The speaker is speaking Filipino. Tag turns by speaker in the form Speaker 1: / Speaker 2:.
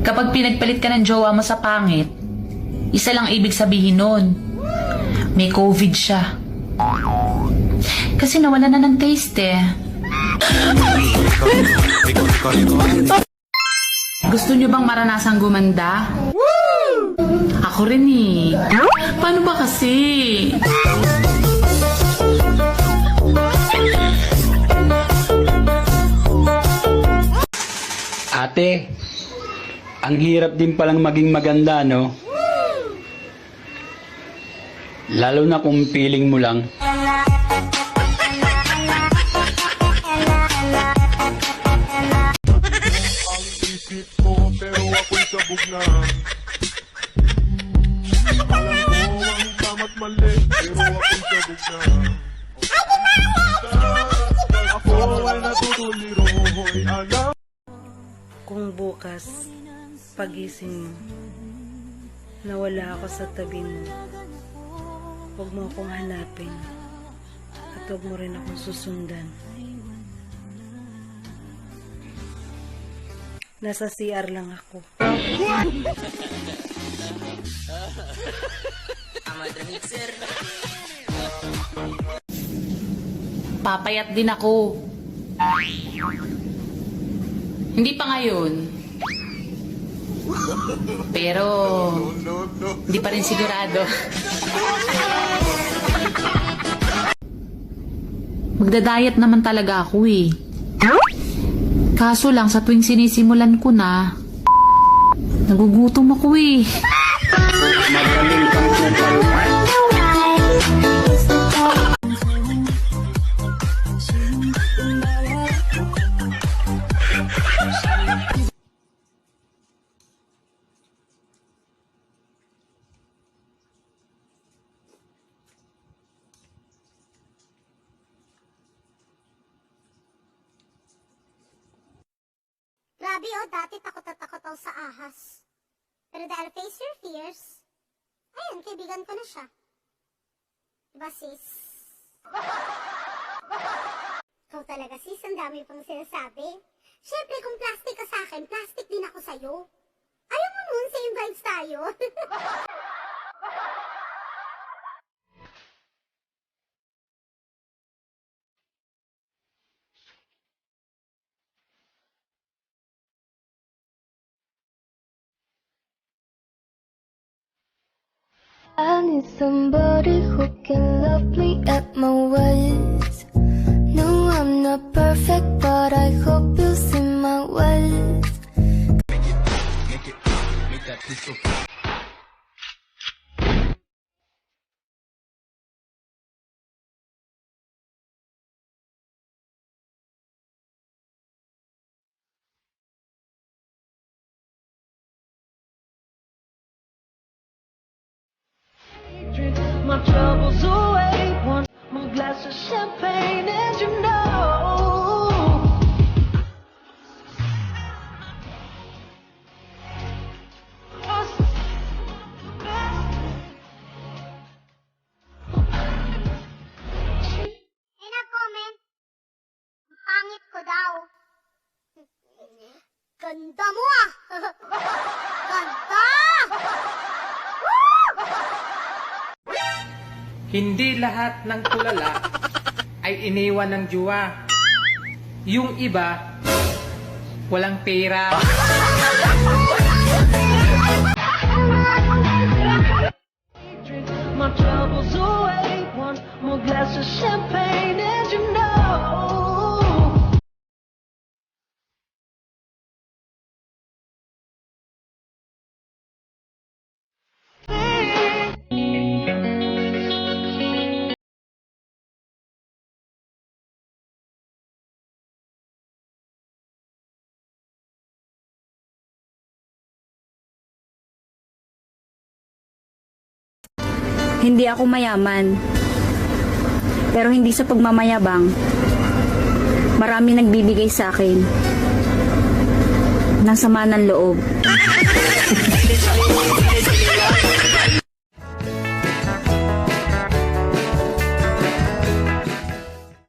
Speaker 1: Kapag pinagpalit ka ng jowa mo sa pangit, isa lang ibig sabihin nun, may COVID siya. Kasi nawala na ng taste eh. Gusto nyo bang maranasang gumanda? Ako rin eh. Paano ba kasi?
Speaker 2: Ate, ang hirap din palang maging maganda, no? Lalo na kung feeling mo lang.
Speaker 3: Isip ko pero ako'y sabog na. Alam ko ang tama't mali pero ako'y sabog na. Ako ay natutuliro, hoy alam.
Speaker 4: Kung bukas, pagising mo, nawala ako sa tabi mo, huwag mo akong hanapin at huwag mo rin akong susundan. Nasa CR lang ako.
Speaker 1: Papayat din ako. Hindi pa ngayon. Pero, hindi pa rin sigurado. Magda-diet naman talaga ako eh. Kaso lang, sa tuwing sinisimulan ko na, nagugutom ako eh.
Speaker 2: Magaling kang kumalma.
Speaker 5: Grabe dati takot na takot ako sa ahas. Pero dahil face your fears, ayun, kaibigan ko na siya. Diba sis? Ikaw talaga sis, ang dami pang sinasabi. Siyempre kung plastic ka sa akin, plastic din ako sa'yo. Ayaw mo nun, same vibes tayo.
Speaker 6: I need somebody who can love me at my worst. No, I'm not perfect, but I hope you see my worth.
Speaker 7: My troubles away, one more glass of champagne, and you know
Speaker 5: May nag-comment, ang pangit ko daw. Ganda mo ah! Ganda!
Speaker 8: Hindi lahat ng tulala ay iniwan ng juwa. Yung iba, walang pera.
Speaker 7: my troubles away, one more glass of champagne, and you know
Speaker 9: Hindi ako mayaman. Pero hindi sa pagmamayabang. Marami nagbibigay sa akin ng sama ng loob.